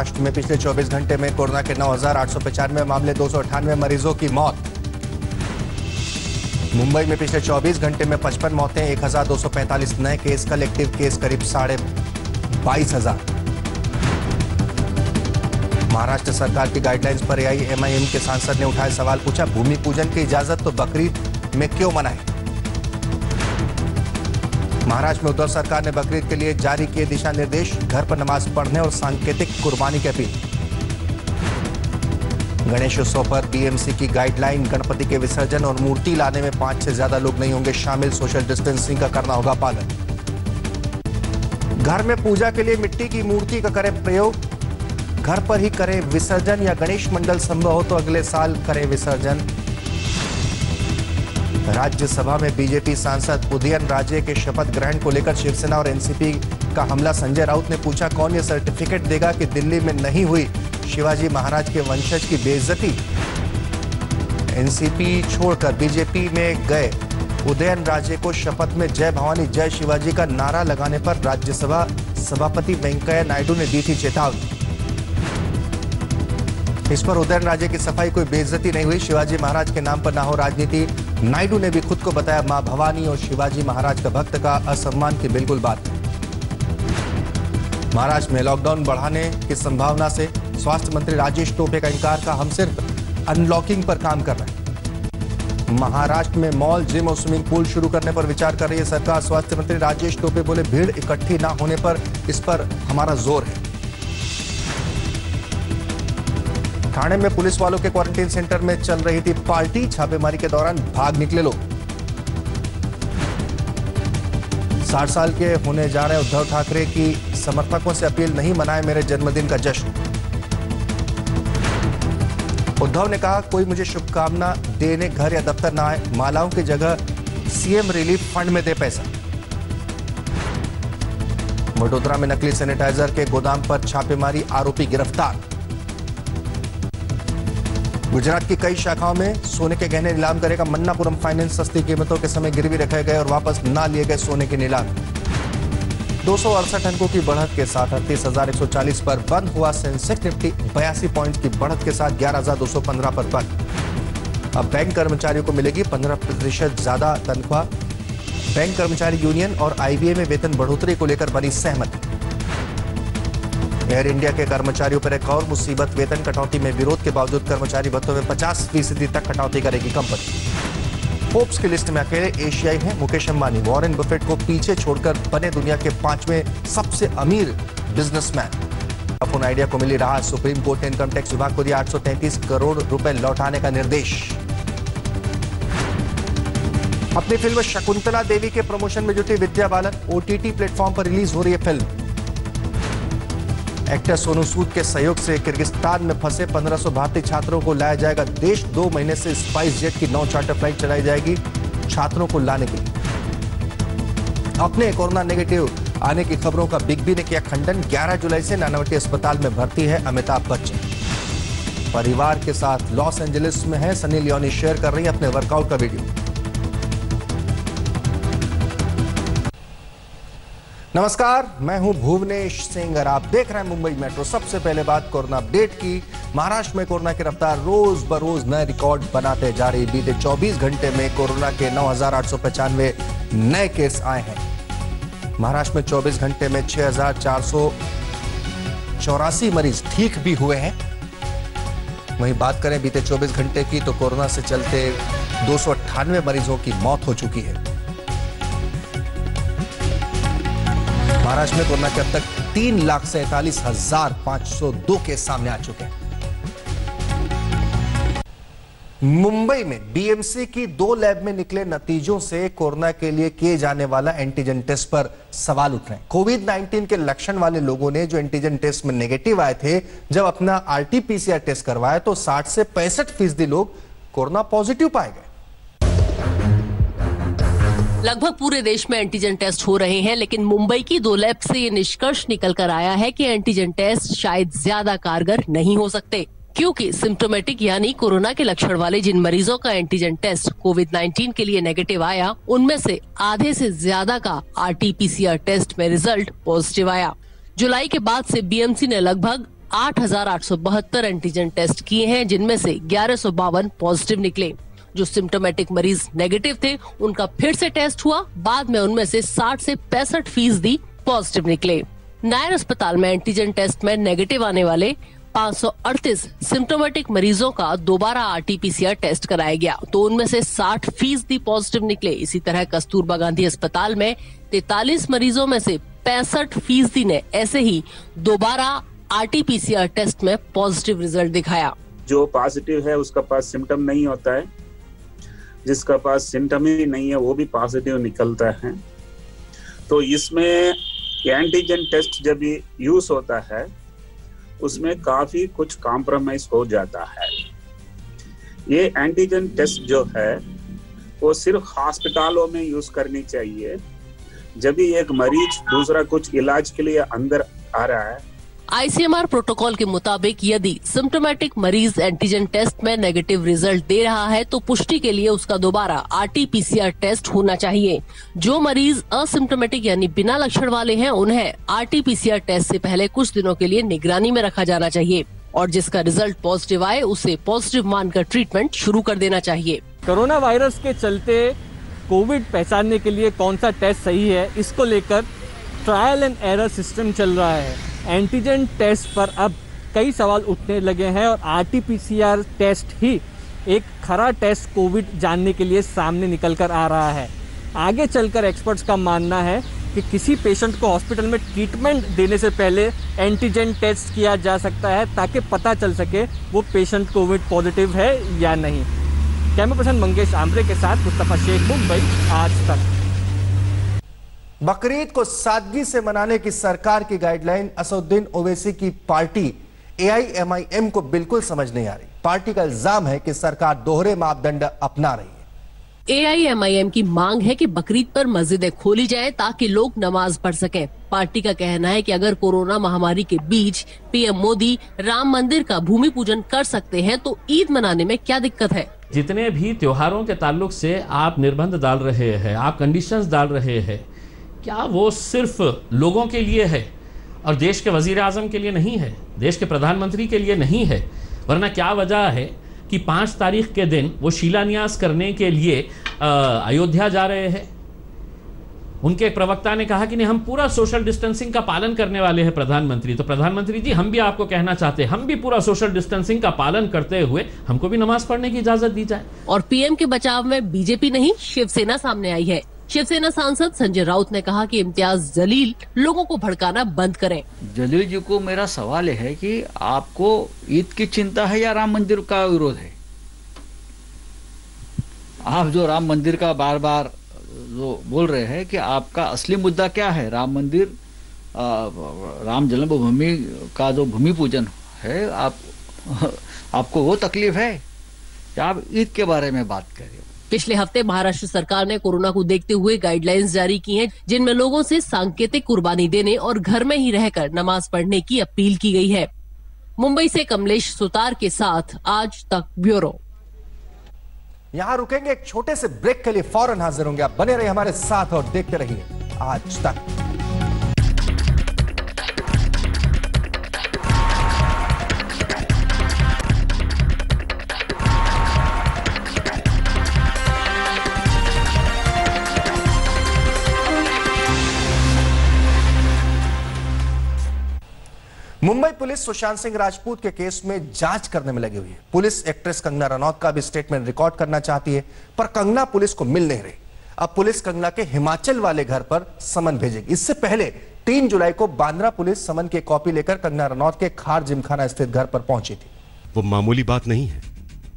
महाराष्ट्र में पिछले 24 घंटे में कोरोना के 9,895 मामले, 298 मरीजों की मौत। मुंबई में पिछले 24 घंटे में 55 मौतें, 1,245 नए केस, कलेक्टिव केस करीब 22,500। महाराष्ट्र सरकार की गाइडलाइंस पर एआईएमआईएम के सांसद ने उठाए सवाल, पूछा भूमि पूजन की इजाजत तो बकरीद में क्यों मनाए। महाराष्ट्र में उद्धव सरकार ने बकरीद के लिए जारी किए दिशा निर्देश, घर पर नमाज पढ़ने और सांकेतिक कुर्बानी की अपील। गणेशोत्सव पर बीएमसी की गाइडलाइन, गणपति के विसर्जन और मूर्ति लाने में 5 से ज्यादा लोग नहीं होंगे शामिल, सोशल डिस्टेंसिंग का करना होगा पालन। घर में पूजा के लिए मिट्टी की मूर्ति का करें प्रयोग, घर पर ही करें विसर्जन या गणेश मंडल संभव हो तो अगले साल करें विसर्जन। राज्यसभा में बीजेपी सांसद उदयन राजे के शपथ ग्रहण को लेकर शिवसेना और एनसीपी का हमला। संजय राउत ने पूछा कौन यह सर्टिफिकेट देगा कि दिल्ली में नहीं हुई शिवाजी महाराज के वंशज की बेइज्जती। एनसीपी छोड़कर बीजेपी में गए उदयन राजे को शपथ में जय भवानी जय शिवाजी का नारा लगाने पर राज्यसभा सभापति वेंकैया नायडू ने दी थी चेतावनी। इस पर उदयन राजे की सफाई, कोई बेइज्जती नहीं हुई, शिवाजी महाराज के नाम पर ना हो राजनीति। नायडू ने भी खुद को बताया मां भवानी और शिवाजी महाराज का भक्त, का असम्मान की बिल्कुल बात नहीं। महाराष्ट्र में लॉकडाउन बढ़ाने की संभावना से स्वास्थ्य मंत्री राजेश टोपे का इनकार, का हम सिर्फ अनलॉकिंग पर काम कर रहे हैं। महाराष्ट्र में मॉल, जिम और स्विमिंग पूल शुरू करने पर विचार कर रही है सरकार। स्वास्थ्य मंत्री राजेश टोपे बोले भीड़ इकट्ठी ना होने पर इस पर हमारा जोर है। ठाणे में पुलिस वालों के क्वारंटीन सेंटर में चल रही थी पार्टी, छापेमारी के दौरान भाग निकले लोग। 60 साल के होने जा रहे उद्धव ठाकरे की समर्थकों से अपील, नहीं मनाए मेरे जन्मदिन का जश्न। उद्धव ने कहा कोई मुझे शुभकामना देने घर या दफ्तर ना आए, मालाओं की जगह सीएम रिलीफ फंड में दे पैसा। वडोदरा में नकली सैनिटाइजर के गोदाम पर छापेमारी, आरोपी गिरफ्तार। गुजरात की कई शाखाओं में सोने के गहने नीलाम करेगा मन्नापुरम फाइनेंस। सस्ती कीमतों के समय गिरवी रखे गए और वापस ना लिए गए सोने की नीलाम। 268 अंकों की बढ़त के साथ 38,140 पर बंद हुआ सेंसेक्स। निफ्टी 82 पॉइंट की बढ़त के साथ 11,215 पर बंद। अब बैंक कर्मचारियों को मिलेगी 15% ज्यादा तनख्वाह। बैंक कर्मचारी यूनियन और आईबीए में वेतन बढ़ोतरी को लेकर बनी सहमति। एयर इंडिया के कर्मचारियों पर एक और मुसीबत, वेतन कटौती में विरोध के बावजूद कर्मचारी भत्तों में 50% तक कटौती करेगी कंपनी। फोर्ब्स की लिस्ट में अकेले एशियाई हैं मुकेश अंबानी। वॉरेन बफेट को पीछे छोड़कर बने दुनिया के 5वें सबसे अमीर बिजनेसमैन। वोडाफोन आइडिया को मिली राहत, सुप्रीम कोर्ट ने इनकम टैक्स विभाग को दिया 833 करोड़ रुपए लौटाने का निर्देश। अपनी फिल्म शकुंतला देवी के प्रमोशन में जुटी विद्या बालन। ओटीटी प्लेटफॉर्म पर रिलीज हो रही है फिल्म। एक्टर सोनू सूद के सहयोग से किर्गिस्तान में फंसे 1500 भारतीय छात्रों को लाया जाएगा देश। 2 महीने से स्पाइस जेट की 9 चार्टर फ्लाइट चलाई जाएगी छात्रों को लाने के लिए। अपने कोरोना नेगेटिव आने की खबरों का बिग बी ने किया खंडन। 11 जुलाई से नानावटी अस्पताल में भर्ती है अमिताभ बच्चन। परिवार के साथ लॉस एंजलिस में है सनी लियोनी, शेयर कर रही है अपने वर्कआउट का वीडियो। नमस्कार, मैं हूं भुवनेश सिंह और आप देख रहे हैं मुंबई मेट्रो। सबसे पहले बात कोरोना अपडेट की। महाराष्ट्र में कोरोना की रफ्तार रोज बरोज नए रिकॉर्ड बनाते जा रही। बीते 24 घंटे में कोरोना के 9,895 नए केस आए हैं। महाराष्ट्र में 24 घंटे में 6,484 मरीज ठीक भी हुए हैं। वहीं बात करें बीते 24 घंटे की तो कोरोना से चलते 298 मरीजों की मौत हो चुकी है। महाराष्ट्र में कोरोना के अब तक 3,47,502 केस सामने आ चुके हैं। मुंबई में बीएमसी की 2 लैब में निकले नतीजों से कोरोना के लिए किए जाने वाला एंटीजन टेस्ट पर सवाल उठ रहे हैं। कोविड-19 के लक्षण वाले लोगों ने जो एंटीजन टेस्ट में नेगेटिव आए थे, जब अपना आरटी-पीसीआर टेस्ट करवाया तो 60 से 65% लोग कोरोना पॉजिटिव पाए गए। लगभग पूरे देश में एंटीजन टेस्ट हो रहे हैं, लेकिन मुंबई की 2 लैब से ये निष्कर्ष निकल कर आया है कि एंटीजन टेस्ट शायद ज्यादा कारगर नहीं हो सकते, क्योंकि सिम्टोमेटिक यानी कोरोना के लक्षण वाले जिन मरीजों का एंटीजन टेस्ट कोविड-19 के लिए नेगेटिव आया, उनमें से आधे से ज्यादा का आरटी-पीसीआर टेस्ट में रिजल्ट पॉजिटिव आया। जुलाई के बाद से बीएमसी ने लगभग 8,872 एंटीजन टेस्ट किए हैं, जिनमें से 1152 पॉजिटिव निकले। जो सिम्टोमेटिक मरीज नेगेटिव थे उनका फिर से टेस्ट हुआ, बाद में उनमें से 60 से 65% पॉजिटिव निकले। नायर अस्पताल में एंटीजन टेस्ट में नेगेटिव आने वाले 538 सिम्टोमेटिक मरीजों का दोबारा RT-PCR टेस्ट कराया गया, तो उनमें से 60% पॉजिटिव निकले। इसी तरह कस्तूरबा गांधी अस्पताल में 43 मरीजों में से 65% ने ऐसे ही दोबारा RT-PCR टेस्ट में पॉजिटिव रिजल्ट दिखाया। जो पॉजिटिव है उसका पास सिम्टम नहीं होता है, जिसका पास सिम्टम ही नहीं है वो भी पॉजिटिव निकलता है। तो इसमें एंटीजन टेस्ट जब यूज होता है उसमें काफी कुछ कॉम्प्रोमाइज हो जाता है। ये एंटीजन टेस्ट जो है वो सिर्फ हॉस्पिटलों में यूज करनी चाहिए। जब भी एक मरीज दूसरा कुछ इलाज के लिए अंदर आ रहा है, ICMR प्रोटोकॉल के मुताबिक यदि सिम्टोमेटिक मरीज एंटीजन टेस्ट में नेगेटिव रिजल्ट दे रहा है तो पुष्टि के लिए उसका दोबारा RT-PCR टेस्ट होना चाहिए। जो मरीज असिम्टोमेटिक यानी बिना लक्षण वाले हैं उन्हें RT-PCR टेस्ट से पहले कुछ दिनों के लिए निगरानी में रखा जाना चाहिए और जिसका रिजल्ट पॉजिटिव आए उसे पॉजिटिव मानकर ट्रीटमेंट शुरू कर देना चाहिए। कोरोना वायरस के चलते कोविड पहचानने के लिए कौन सा टेस्ट सही है, इसको लेकर ट्रायल एंड एरर सिस्टम चल रहा है। एंटीजन टेस्ट पर अब कई सवाल उठने लगे हैं और RT-PCR टेस्ट ही एक खरा टेस्ट कोविड जानने के लिए सामने निकल कर आ रहा है। आगे चलकर एक्सपर्ट्स का मानना है कि किसी पेशेंट को हॉस्पिटल में ट्रीटमेंट देने से पहले एंटीजन टेस्ट किया जा सकता है ताकि पता चल सके वो पेशेंट कोविड पॉजिटिव है या नहीं। कैमरा पर्सन मंगेश आमरे के साथ मुस्तफा शेख, मुंबई, आज तक। बकरीद को सादगी से मनाने की सरकार की गाइडलाइन असदुद्दीन ओवैसी की पार्टी AIMIM को बिल्कुल समझ नहीं आ रही। पार्टी का इल्जाम है कि सरकार दोहरे मापदंड अपना रही है। AIMIM की मांग है कि बकरीद पर मस्जिदें खोली जाएं ताकि लोग नमाज पढ़ सकें। पार्टी का कहना है कि अगर कोरोना महामारी के बीच PM मोदी राम मंदिर का भूमि पूजन कर सकते हैं तो ईद मनाने में क्या दिक्कत है। जितने भी त्योहारों के ताल्लुक से आप निर्बंध डाल रहे हैं, आप कंडीशंस डाल रहे हैं, क्या वो सिर्फ लोगों के लिए है और देश के वजीर आजम के लिए नहीं है, देश के प्रधानमंत्री के लिए नहीं है? वरना क्या वजह है कि 5 तारीख के दिन वो शिलान्यास करने के लिए अयोध्या जा रहे हैं? उनके एक प्रवक्ता ने कहा कि नहीं, हम पूरा सोशल डिस्टेंसिंग का पालन करने वाले हैं प्रधानमंत्री। तो प्रधानमंत्री जी, हम भी आपको कहना चाहते हैं, हम भी पूरा सोशल डिस्टेंसिंग का पालन करते हुए हमको भी नमाज पढ़ने की इजाजत दी जाए। और PM के बचाव में BJP नहीं, शिवसेना सामने आई है। शिवसेना सांसद संजय राउत ने कहा कि इम्तियाज जलील लोगों को भड़काना बंद करें। जलील जी को मेरा सवाल है कि आपको ईद की चिंता है या राम मंदिर का विरोध है? आप जो राम मंदिर का बार बार जो बोल रहे हैं कि आपका असली मुद्दा क्या है? राम मंदिर, राम जन्मभूमि का जो भूमि पूजन है, आपको वो तकलीफ है या आप ईद के बारे में बात कर रहे हो? पिछले हफ्ते महाराष्ट्र सरकार ने कोरोना को देखते हुए गाइडलाइंस जारी की हैं, जिनमें लोगों से सांकेतिक कुर्बानी देने और घर में ही रहकर नमाज पढ़ने की अपील की गई है। मुंबई से कमलेश सुतार के साथ आज तक ब्यूरो। यहां रुकेंगे, एक छोटे से ब्रेक के लिए फौरन हाजिर होंगे। आप बने रहिए हमारे साथ और देखते रहिए आज तक। मुंबई पुलिस सुशांत सिंह राजपूत के केस में जांच करने में लगी हुई है। पुलिस एक्ट्रेस कंगना रनौत का भी स्टेटमेंट रिकॉर्ड करना चाहती है, पर कंगना पुलिस को मिल नहीं रही। अब पुलिस कंगना के हिमाचल वाले घर पर समन भेजेगी। इससे पहले 3 जुलाई को बांद्रा पुलिस समन की कॉपी लेकर कंगना रनौत के खार जिमखाना स्थित घर पर पहुंची थी। वो मामूली बात नहीं है।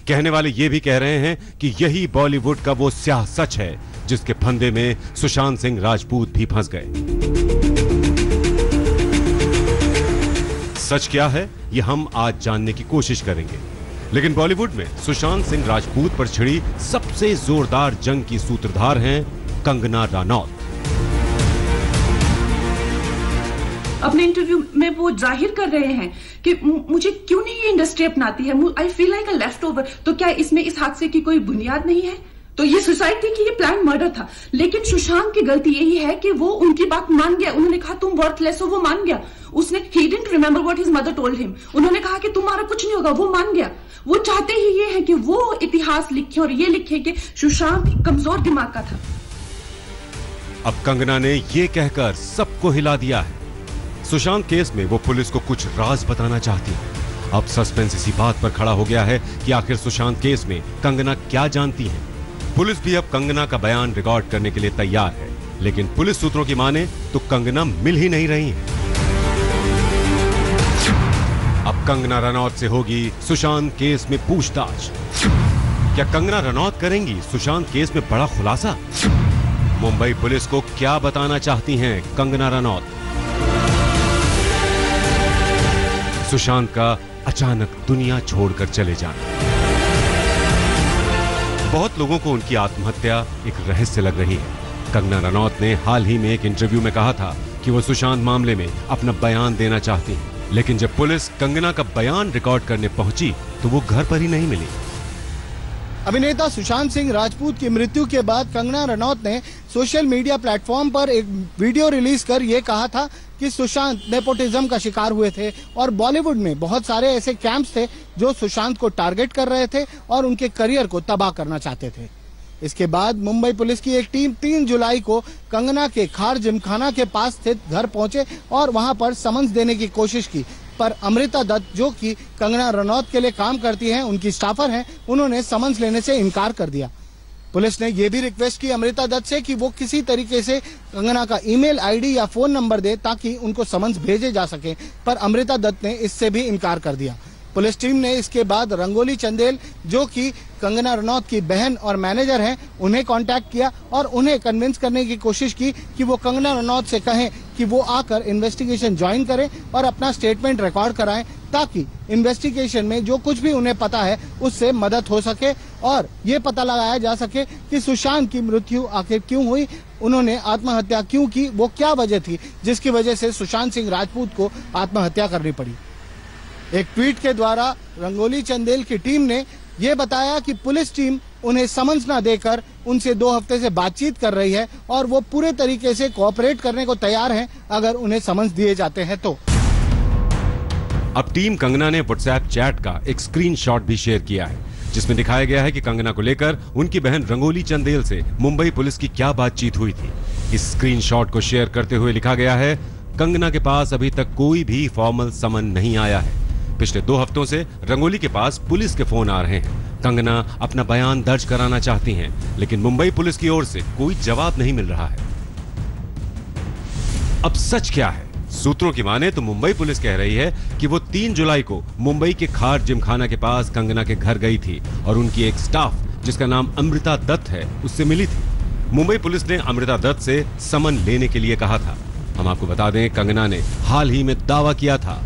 कहने वाले ये भी कह रहे हैं कि यही बॉलीवुड का वो स्याह सच है जिसके फंदे में सुशांत सिंह राजपूत भी फंस गए। सच क्या है ये हम आज जानने की कोशिश करेंगे, लेकिन बॉलीवुड में सुशांत सिंह राजपूत पर छिड़ी सबसे जोरदार जंग की सूत्रधार हैं कंगना रनौत। अपने इंटरव्यू में वो जाहिर कर रहे हैं कि मुझे क्यों नहीं ये इंडस्ट्री अपनाती है, I feel like a left over. तो क्या इसमें इस हादसे की कोई बुनियाद नहीं है? तो ये सुसाइड थी कि ये प्लान मर्डर था। लेकिन सुशांत की गलती यही है कि वो उनकी बात मान गया। उन्होंने कहा तुम वर्थलेस हो, वो मान गया। उसने he didn't remember what his mother told him. उन्होंने कहा कि तुम्हारा कुछ नहीं होगा, वो मान गया। वो चाहते ही ये है कि वो इतिहास लिखे और ये लिखे कि सुशांत कमजोर दिमाग का था। अब कंगना ने ये कहकर सबको हिला दिया है। सुशांत केस में वो पुलिस को कुछ राज बताना चाहती है। अब सस्पेंस इसी बात पर खड़ा हो गया है कि आखिर सुशांत केस में कंगना क्या जानती है। पुलिस भी अब कंगना का बयान रिकॉर्ड करने के लिए तैयार है, लेकिन पुलिस सूत्रों की माने तो कंगना मिल ही नहीं रही है। अब कंगना रनौत से होगी सुशांत केस में पूछताछ। क्या कंगना रनौत करेंगी सुशांत केस में बड़ा खुलासा? मुंबई पुलिस को क्या बताना चाहती हैं कंगना रनौत? सुशांत का अचानक दुनिया छोड़कर चले जाना। बहुत लोगों को उनकी आत्महत्या एक रहस्य लग रही है। कंगना रनौत ने हाल ही में एक इंटरव्यू में कहा था कि वो सुशांत मामले में अपना बयान देना चाहती हैं, लेकिन जब पुलिस कंगना का बयान रिकॉर्ड करने पहुंची तो वो घर पर ही नहीं मिली। अभिनेता सुशांत सिंह राजपूत की मृत्यु के बाद कंगना रनौत ने सोशल मीडिया प्लेटफॉर्म पर एक वीडियो रिलीज कर ये कहा था कि सुशांत नेपोटिज्म का शिकार हुए थे और बॉलीवुड में बहुत सारे ऐसे कैंप्स थे जो सुशांत को टारगेट कर रहे थे और उनके करियर को तबाह करना चाहते थे। इसके बाद मुंबई पुलिस की एक टीम 3 जुलाई को कंगना के खार जिमखाना के पास स्थित घर पहुंचे और वहां पर समन्स देने की कोशिश की, पर अमृता दत्त जो कि कंगना रनौत के लिए काम करती हैं, उनकी स्टाफर हैं, उन्होंने समन्स लेने से इनकार कर दिया। पुलिस ने यह भी रिक्वेस्ट की अमृता दत्त से कि वो किसी तरीके से कंगना का ईमेल आईडी या फोन नंबर दे ताकि उनको समन्स भेजे जा सके, पर अमृता दत्त ने इससे भी इनकार कर दिया। पुलिस टीम ने इसके बाद रंगोली चंदेल जो कि कंगना रनौत की बहन और मैनेजर हैं, उन्हें कांटेक्ट किया और उन्हें कन्विंस करने की कोशिश की कि वो कंगना रनौत से कहें कि वो आकर इन्वेस्टिगेशन ज्वाइन करें और अपना स्टेटमेंट रिकॉर्ड कराएं ताकि इन्वेस्टिगेशन में जो कुछ भी उन्हें पता है उससे मदद हो सके और ये पता लगाया जा सके कि सुशांत की मृत्यु आखिर क्यों हुई, उन्होंने आत्महत्या क्यों की, वो क्या वजह थी जिसकी वजह से सुशांत सिंह राजपूत को आत्महत्या करनी पड़ी। एक ट्वीट के द्वारा रंगोली चंदेल की टीम ने यह बताया कि पुलिस टीम उन्हें समन्स न देकर उनसे 2 हफ्ते से बातचीत कर रही है और वो पूरे तरीके से कोऑपरेट करने को तैयार हैं अगर उन्हें समन्स दिए जाते हैं तो। अब टीम कंगना ने व्हाट्सएप चैट का एक स्क्रीनशॉट भी शेयर किया है जिसमें दिखाया गया है कि कंगना को लेकर उनकी बहन रंगोली चंदेल से मुंबई पुलिस की क्या बातचीत हुई थी। इस स्क्रीनशॉट को शेयर करते हुए लिखा गया है, कंगना के पास अभी तक कोई भी फॉर्मल समन नहीं आया है। पिछले 2 हफ्तों से रंगोली के पास पुलिस के फोन आ रहे हैं। कंगना अपना बयान दर्ज कराना चाहती हैं, लेकिन मुंबई पुलिस की ओर से कोई जवाब नहीं मिल रहा है। अब सच क्या है? सूत्रों की माने तो मुंबई पुलिस कह रही है कि वो 3 जुलाई को मुंबई के खार जिमखाना के पास कंगना के घर गई थी और उनकी एक स्टाफ जिसका नाम अमृता दत्त है उससे मिली थी। मुंबई पुलिस ने अमृता दत्त से समन लेने के लिए कहा था। हम आपको बता दें, कंगना ने हाल ही में दावा किया था,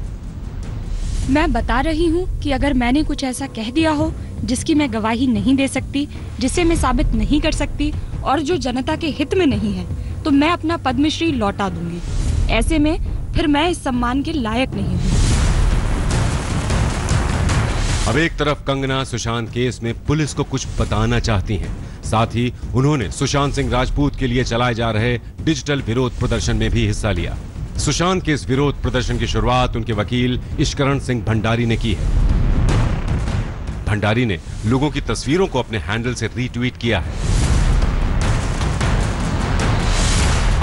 मैं बता रही हूँ कि अगर मैंने कुछ ऐसा कह दिया हो जिसकी मैं गवाही नहीं दे सकती, जिसे मैं साबित नहीं कर सकती और जो जनता के हित में नहीं है, तो मैं अपना पद्मश्री लौटा दूंगी। ऐसे में फिर मैं इस सम्मान के लायक नहीं हूँ। अब एक तरफ कंगना सुशांत केस में पुलिस को कुछ बताना चाहती हैं, साथ ही उन्होंने सुशांत सिंह राजपूत के लिए चलाए जा रहे डिजिटल विरोध प्रदर्शन में भी हिस्सा लिया। सुशांत के इस विरोध प्रदर्शन की शुरुआत उनके वकील इश्करण सिंह भंडारी ने की है। भंडारी ने लोगों की तस्वीरों को अपने हैंडल से रीट्वीट किया है।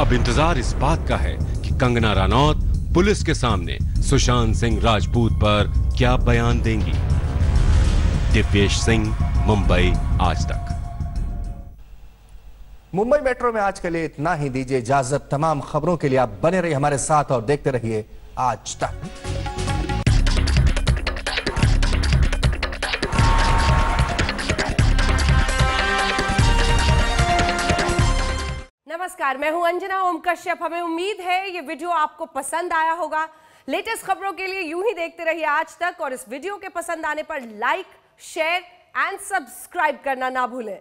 अब इंतजार इस बात का है कि कंगना रनौत पुलिस के सामने सुशांत सिंह राजपूत पर क्या बयान देंगी। दिव्येश सिंह, मुंबई आज तक। मुंबई मेट्रो में आज के लिए इतना ही। दीजिए इजाजत। तमाम खबरों के लिए आप बने रहिए हमारे साथ और देखते रहिए आज तक। नमस्कार, मैं हूं अंजना ओम कश्यप। हमें उम्मीद है ये वीडियो आपको पसंद आया होगा। लेटेस्ट खबरों के लिए यूं ही देखते रहिए आज तक और इस वीडियो के पसंद आने पर लाइक, शेयर एंड सब्सक्राइब करना ना भूलें।